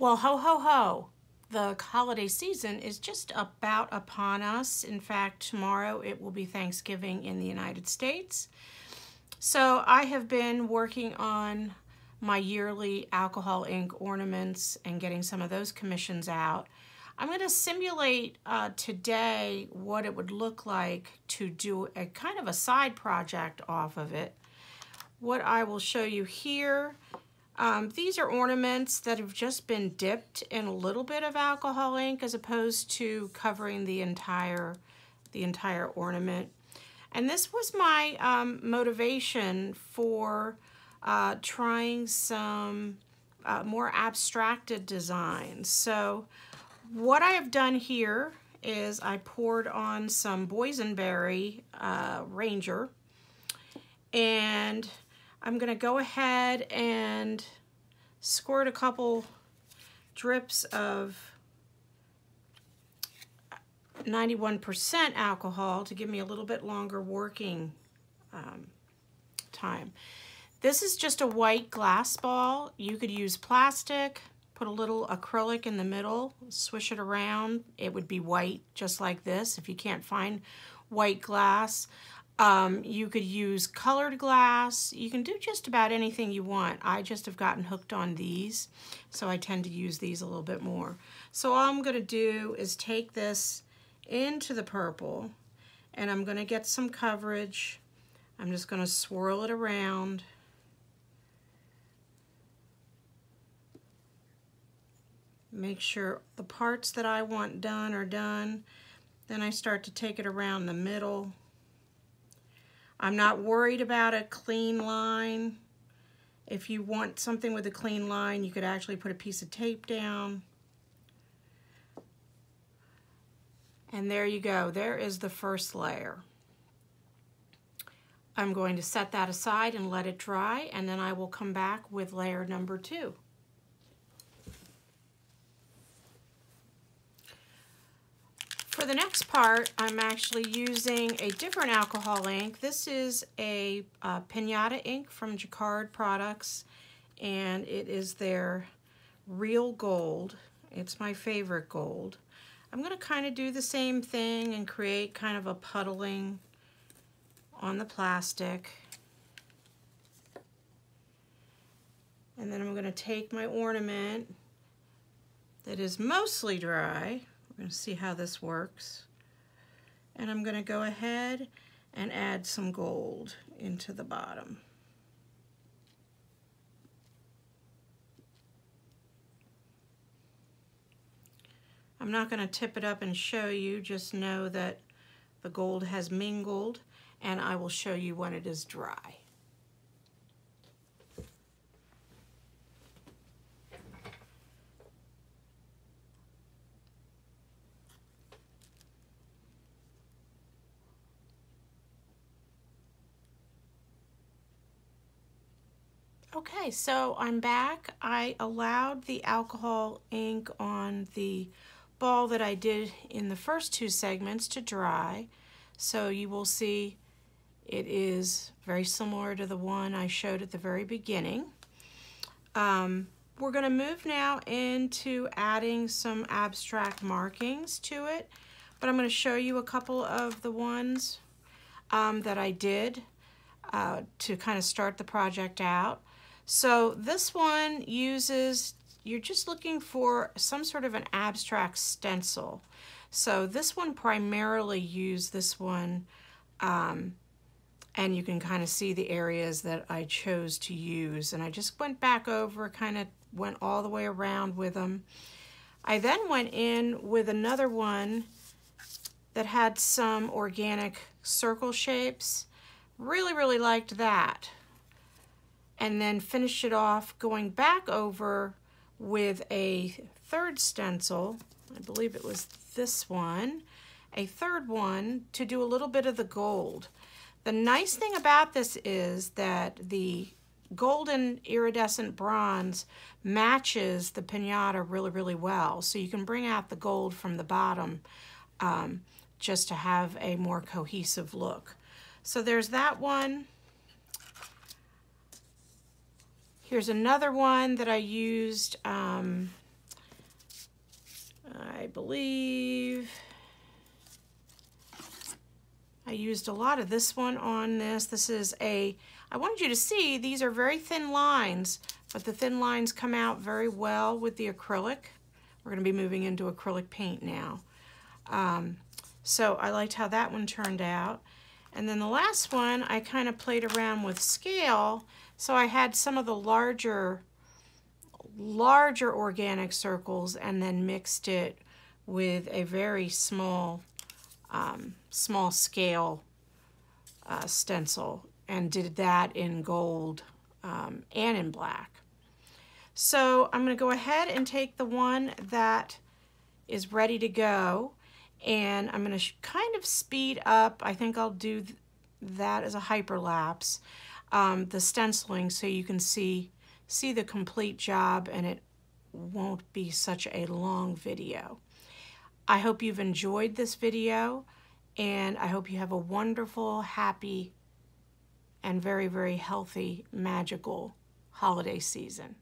Well, ho, ho, ho. The holiday season is just about upon us. In fact, tomorrow it will be Thanksgiving in the United States. So I have been working on my yearly alcohol ink ornaments and getting some of those commissions out. I'm going to simulate today what it would look like to do a kind of a side project off of it. What I will show you here, these are ornaments that have just been dipped in a little bit of alcohol ink as opposed to covering the entire ornament. And this was my motivation for trying some more abstracted designs. So what I have done here is I poured on some boysenberry Ranger, and I'm going to go ahead and squirt a couple drips of 91% alcohol to give me a little bit longer working time. This is just a white glass ball. You could use plastic, put a little acrylic in the middle, swish it around. It would be white just like this. If you can't find white glass, you could use colored glass. You can do just about anything you want. I just have gotten hooked on these, so I tend to use these a little bit more. So all I'm going to do is take this into the purple, and I'm going to get some coverage. I'm just going to swirl it around. Make sure the parts that I want done are done. Then I start to take it around the middle. I'm not worried about a clean line. If you want something with a clean line, you could actually put a piece of tape down. And there you go. There is the first layer. I'm going to set that aside and let it dry, and then I will come back with layer number 2. For the next part, I'm actually using a different alcohol ink. This is a Pinata ink from StencilGirl Products, and it is their real gold. It's my favorite gold. I'm going to kind of do the same thing and create kind of a puddling on the plastic. And then I'm going to take my ornament that is mostly dry. We're going to see how this works. And I'm going to go ahead and add some gold into the bottom. I'm not going to tip it up and show you, just know that the gold has mingled, and I will show you when it is dry. Okay, so I'm back. I allowed the alcohol ink on the ball that I did in the first 2 segments to dry. So you will see it is very similar to the one I showed at the very beginning. We're going to move now into adding some abstract markings to it, but I'm going to show you a couple of the ones that I did to kind of start the project out. So this one uses, you're just looking for some sort of an abstract stencil. So this one primarily used this one, and you can kind of see the areas that I chose to use. And I just went back over, kind of went all the way around with them. I then went in with another one that had some organic circle shapes. Really, really liked that. And then finished it off going back over with a third stencil. I believe it was this one, a third one to do a little bit of the gold. The nice thing about this is that the golden iridescent bronze matches the pinata really, really well. So you can bring out the gold from the bottom just to have a more cohesive look. So there's that one. Here's another one that I used I believe I used a lot of this one on this. This is I wanted you to see these are very thin lines, but the thin lines come out very well with the acrylic. We're going to be moving into acrylic paint now. So I liked how that one turned out. And then the last one, I kind of played around with scale. So I had some of the larger organic circles and then mixed it with a very small scale stencil, and did that in gold and in black. So I'm going to go ahead and take the one that is ready to go, and I'm going to kind of speed up. I think I'll do that as a hyperlapse, the stenciling, so you can see the complete job and it won't be such a long video. I hope you've enjoyed this video, and I hope you have a wonderful, happy, and very, very healthy, magical holiday season.